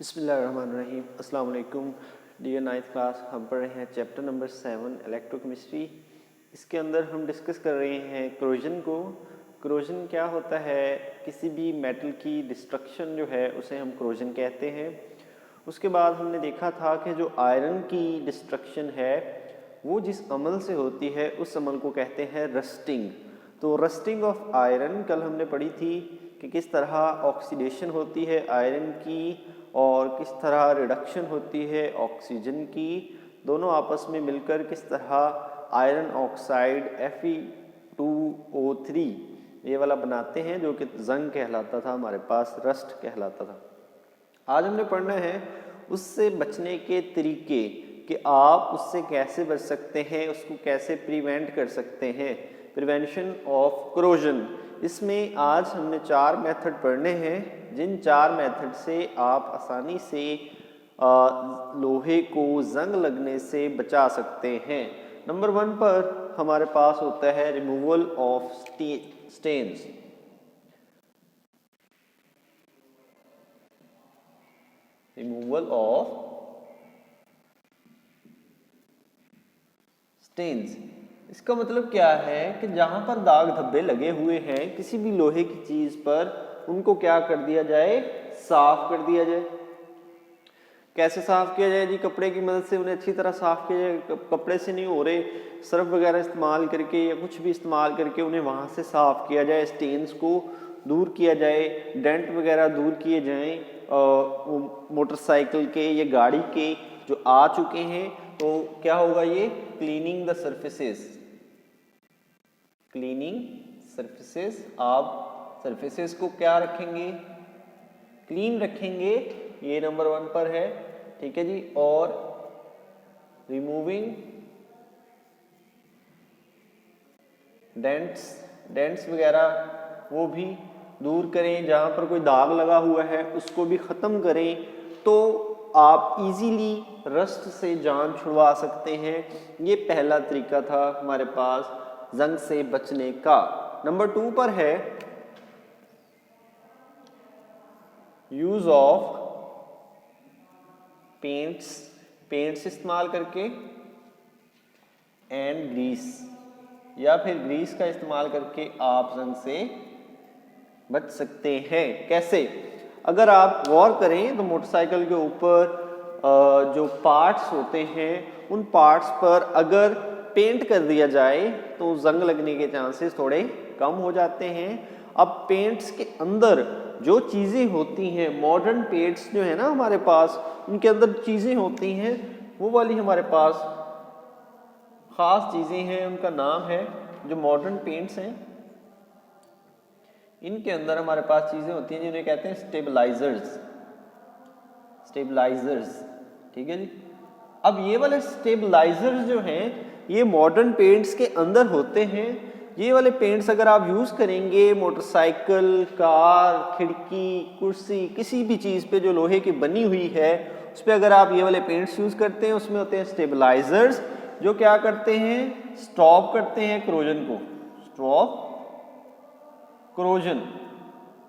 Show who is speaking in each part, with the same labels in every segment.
Speaker 1: बिस्मिल्लाहिर्रहमानिर्रहीम। अस्सलाम वालेकुम डियर नाइन्थ क्लास। हम पढ़ रहे हैं चैप्टर नंबर 7 इलेक्ट्रोकेमिस्ट्री। इसके अंदर हम डिस्कस कर रहे हैं क्रोजन को। क्रोजन क्या होता है? किसी भी मेटल की डिस्ट्रक्शन जो है उसे हम क्रोजन कहते हैं। उसके बाद हमने देखा था कि जो आयरन की डिस्ट्रक्शन है वो जिस अमल से होती है उस अमल को कहते हैं रस्टिंग। तो रस्टिंग ऑफ आयरन कल हमने पढ़ी थी कि किस तरह ऑक्सीडेशन होती है आयरन की और किस तरह रिडक्शन होती है ऑक्सीजन की। दोनों आपस में मिलकर किस तरह आयरन ऑक्साइड Fe2O3 ये वाला बनाते हैं जो कि जंग कहलाता था, हमारे पास रस्ट कहलाता था। आज हमने पढ़ना है उससे बचने के तरीके कि आप उससे कैसे बच सकते हैं, उसको कैसे प्रिवेंट कर सकते हैं, प्रिवेंशन ऑफ क्रोजन। इसमें आज हमने 4 मेथड पढ़ने हैं जिन 4 मेथड से आप आसानी से लोहे को जंग लगने से बचा सकते हैं। नंबर 1 पर हमारे पास होता है removal of stains. Removal of stains इसका मतलब क्या है कि जहां पर दाग धब्बे लगे हुए हैं किसी भी लोहे की चीज पर, उनको क्या कर दिया जाए? साफ कर दिया जाए। कैसे साफ किया जाए जी? कपड़े की मदद से उन्हें अच्छी तरह साफ किया जाए। कपड़े से नहीं हो रहे, सर्फ वगैरह इस्तेमाल करके या कुछ भी इस्तेमाल करके उन्हें वहां से साफ किया जाए, स्टेन्स को दूर किया जाए, डेंट वगैरह दूर किए जाएं। मोटरसाइकिल के या गाड़ी के जो आ चुके हैं तो क्या होगा? ये cleaning the surfaces. Cleaning surfaces. आप सर्फेसेस को क्या रखेंगे? क्लीन रखेंगे। ये नंबर 1 पर है, ठीक है जी। और रिमूविंग डेंट्स वगैरह वो भी दूर करें, जहां पर कोई दाग लगा हुआ है उसको भी ख़त्म करें, तो आप इजीली रस्ट से जान छुड़वा सकते हैं। ये पहला तरीका था हमारे पास जंग से बचने का। नंबर 2 पर है यूज ऑफ पेंट्स इस्तेमाल करके एंड ग्रीस, या फिर ग्रीस का इस्तेमाल करके आप जंग से बच सकते हैं। कैसे? अगर आप गौर करें तो मोटरसाइकिल के ऊपर जो पार्ट्स होते हैं उन पार्ट्स पर अगर पेंट कर दिया जाए तो जंग लगने के चांसेस थोड़े कम हो जाते हैं। अब पेंट्स के अंदर जो चीज़ें होती हैं, मॉडर्न पेंट्स जो है ना हमारे पास, उनके अंदर चीज़ें होती हैं वो वाली हमारे पास ख़ास चीज़ें हैं, उनका नाम है जो मॉडर्न पेंट्स हैं। इनके अंदर हमारे पास चीज़ें होती हैं जिन्हें कहते हैं स्टेबलाइजर्स। ठीक है जी। अब ये वाले स्टेबलाइजर्स जो हैं ये मॉडर्न पेंट्स के अंदर होते हैं। ये वाले पेंट्स अगर आप यूज़ करेंगे मोटरसाइकिल, कार, खिड़की, कुर्सी, किसी भी चीज़ पे जो लोहे की बनी हुई है उस पर अगर आप ये वाले पेंट्स यूज़ करते हैं, उसमें होते हैं स्टेबलाइजर्स जो क्या करते हैं? स्टॉप करते हैं क्रोजन को। स्टॉप क्रोजन,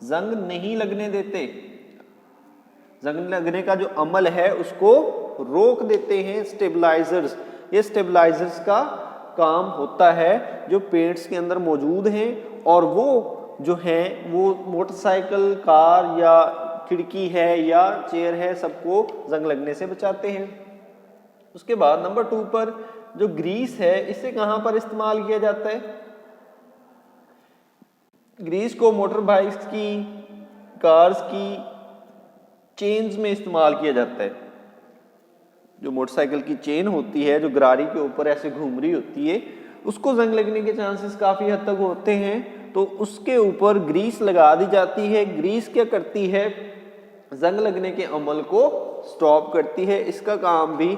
Speaker 1: जंग नहीं लगने देते। जंग लगने का जो अमल है उसको रोक देते हैं स्टेबलाइजर्स। ये स्टेबलाइजर्स का काम होता है जो पेंट्स के अंदर मौजूद हैं, और वो जो हैं वो मोटरसाइकिल, कार या खिड़की है या चेयर है, सबको जंग लगने से बचाते हैं। उसके बाद नंबर 2 पर जो ग्रीस है, इसे कहां पर इस्तेमाल किया जाता है? ग्रीस को मोटर बाइक्स की, कार्स की चेन्स में इस्तेमाल किया जाता है। जो मोटरसाइकिल की चेन होती है जो गरारी के ऊपर ऐसे घूम रही होती है, उसको जंग लगने के चांसेस काफ़ी हद तक होते हैं, तो उसके ऊपर ग्रीस लगा दी जाती है। ग्रीस क्या करती है? जंग लगने के अमल को स्टॉप करती है। इसका काम भी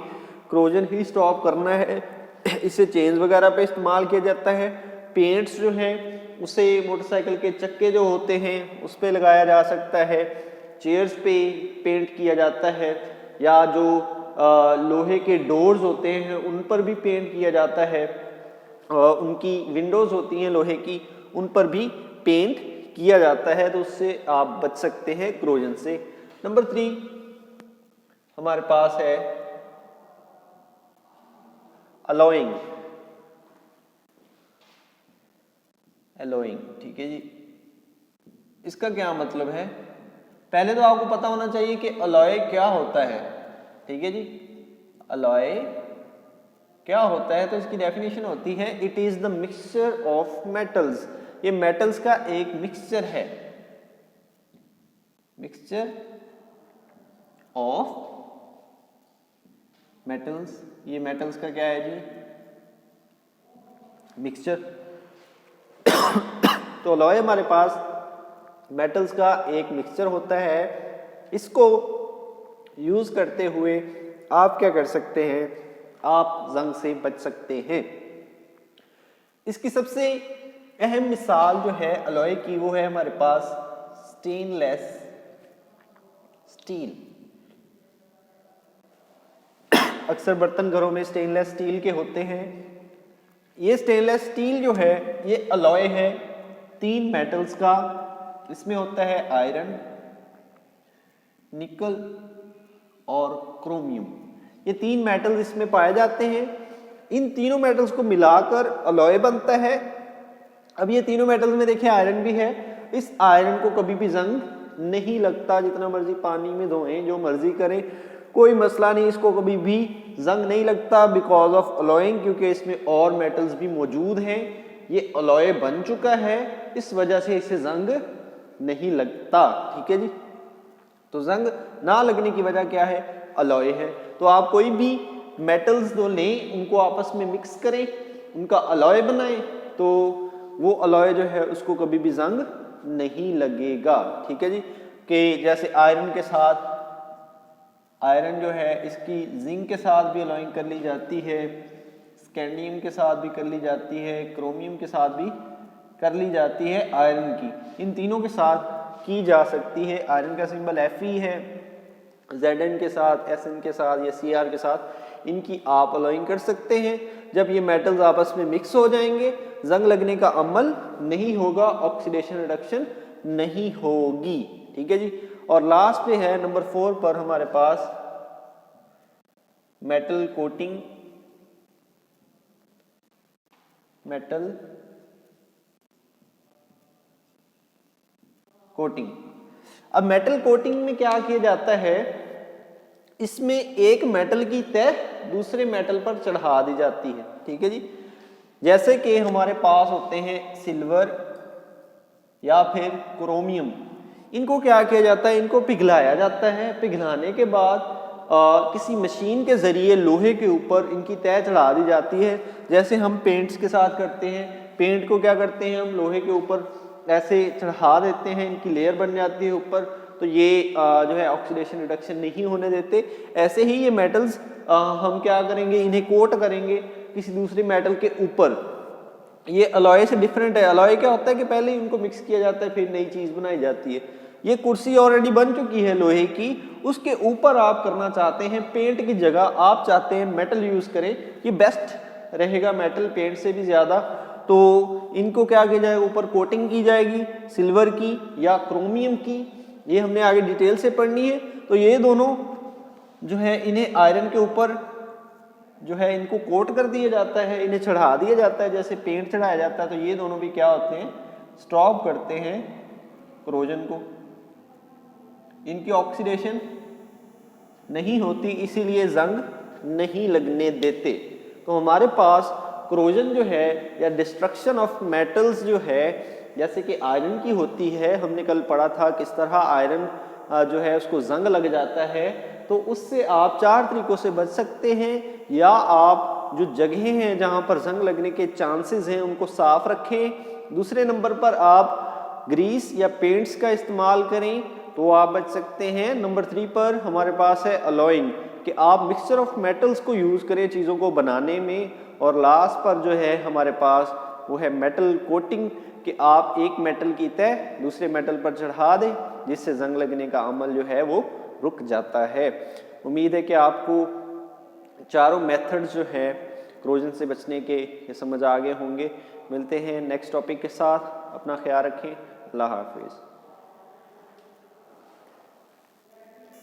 Speaker 1: क्रोजन ही स्टॉप करना है। इसे चेन्स वगैरह पे इस्तेमाल किया जाता है। पेंट्स जो हैं उसे मोटरसाइकिल के चक्के जो होते हैं उस पर लगाया जा सकता है, चेयर्स पे पेंट किया जाता है, या जो लोहे के डोर्स होते हैं उन पर भी पेंट किया जाता है, उनकी विंडोज़ होती हैं लोहे की, उन पर भी पेंट किया जाता है, तो उससे आप बच सकते हैं क्रोजन से। नंबर 3 हमारे पास है अलोइंग, एलोइंग, ठीक है जी। इसका क्या मतलब है? पहले तो आपको पता होना चाहिए कि अलॉय क्या होता है, ठीक है जी। अलॉय क्या होता है? तो इसकी डेफिनेशन होती है it is the mixture of metals. ये मेटल्स का एक मिक्सचर है, मिक्सचर ऑफ मेटल्स। ये मेटल्स का क्या है जी? मिक्सचर। तो अलॉय हमारे पास मेटल्स का एक मिक्सचर होता है। इसको यूज करते हुए आप क्या कर सकते हैं? आप जंग से बच सकते हैं। इसकी सबसे अहम मिसाल जो है अलॉय की, वो है हमारे पास स्टेनलेस स्टील। अक्सर बर्तन घरों में स्टेनलेस स्टील के होते हैं। ये स्टेनलेस स्टील जो है ये अलॉय है 3 मेटल्स का। इसमें होता है आयरन, निकल और क्रोमियम। ये 3 मेटल्स इसमें पाए जाते हैं। इन तीनों मेटल्स को मिलाकर अलॉय बनता है। अब ये तीनों मेटल्स में देखिए आयरन भी है। इस आयरन को कभी भी जंग नहीं लगता, जितना मर्जी पानी में धोएं, जो मर्जी करें, कोई मसला नहीं, इसको कभी भी जंग नहीं लगता बिकॉज ऑफ अलॉइंग, क्योंकि इसमें और मेटल्स भी मौजूद हैं। ये अलॉय बन चुका है, इस वजह से इसे जंग नहीं लगता, ठीक है जी। तो जंग ना लगने की वजह क्या है? अलॉय है। तो आप कोई भी मेटल्स दो लें, उनको आपस में मिक्स करें, उनका अलॉय बनाएं, तो वो अलॉय जो है उसको कभी भी जंग नहीं लगेगा, ठीक है जी। कि जैसे आयरन के साथ, आयरन जो है इसकी जिंक के साथ भी अलॉइंग कर ली जाती है, स्कैंडियम के साथ भी कर ली जाती है, क्रोमियम के साथ भी कर ली जाती है आयरन की। इन तीनों के साथ की जा सकती है। आयरन का सिंबल Fe है, Zn के साथ, Sn के साथ या Cr के साथ इनकी आप अलॉइंग कर सकते हैं। जब ये मेटल्स आपस में मिक्स हो जाएंगे, जंग लगने का अमल नहीं होगा, ऑक्सीडेशन रिडक्शन नहीं होगी, ठीक है जी। और लास्ट पे है नंबर 4 पर हमारे पास मेटल कोटिंग, मेटल कोटिंग। अब मेटल कोटिंग में क्या किया जाता है? इसमें एक मेटल की तह दूसरे मेटल पर चढ़ा दी जाती है, ठीक है जी। जैसे कि हमारे पास होते हैं सिल्वर या फिर क्रोमियम, इनको क्या किया जाता है? इनको पिघलाया जाता है। पिघलाने के बाद किसी मशीन के जरिए लोहे के ऊपर इनकी तह चढ़ा दी जाती है। जैसे हम पेंट्स के साथ करते हैं, पेंट को क्या करते हैं हम लोहे के ऊपर ऐसे चढ़ा देते हैं, इनकी लेयर बन जाती है ऊपर, तो ये जो है ऑक्सीडेशन रिडक्शन नहीं होने देते। ऐसे ही ये मेटल्स हम क्या करेंगे? इन्हें कोट करेंगे किसी दूसरे मेटल के ऊपर। ये अलॉय से डिफरेंट है। अलॉय क्या होता है कि पहले ही उनको मिक्स किया जाता है, फिर नई चीज बनाई जाती है। ये कुर्सी ऑलरेडी बन चुकी है लोहे की, उसके ऊपर आप करना चाहते हैं पेंट की जगह, आप चाहते हैं मेटल यूज करें, ये बेस्ट रहेगा मेटल पेंट से भी ज्यादा। तो इनको क्या किया जाएगा? ऊपर कोटिंग की जाएगी सिल्वर की या क्रोमियम की, ये हमने आगे डिटेल से पढ़नी है। तो ये दोनों जो है इन्हें आयरन के ऊपर जो है इनको कोट कर दिया जाता है, इन्हें चढ़ा दिया जाता है जैसे पेंट चढ़ाया जाता है। तो ये दोनों भी क्या होते हैं? स्टॉप करते हैं कोरोजन को, इनकी ऑक्सीडेशन नहीं होती, इसीलिए जंग नहीं लगने देते। तो हमारे पास कोरोजन जो है या डिस्ट्रक्शन ऑफ मेटल्स जो है, जैसे कि आयरन की होती है, हमने कल पढ़ा था किस तरह आयरन जो है उसको जंग लग जाता है। तो उससे आप 4 तरीकों से बच सकते हैं। या आप जो जगहें हैं जहां पर जंग लगने के चांसेस हैं उनको साफ रखें। दूसरे नंबर पर आप ग्रीस या पेंट्स का इस्तेमाल करें तो आप बच सकते हैं। नंबर 3 पर हमारे पास है अलॉइंग, कि आप मिक्सचर ऑफ मेटल्स को यूज करें चीज़ों को बनाने में। और लास्ट पर जो है हमारे पास वो है मेटल कोटिंग, कि आप एक मेटल की तह दूसरे मेटल पर चढ़ा दें, जिससे जंग लगने का अमल जो है वो रुक जाता है। उम्मीद है कि आपको चारों मेथड्स जो है कोरोजन से बचने के ये समझ आ गए होंगे। मिलते हैं नेक्स्ट टॉपिक के साथ, अपना ख्याल रखें, अल्लाह हाफिज़।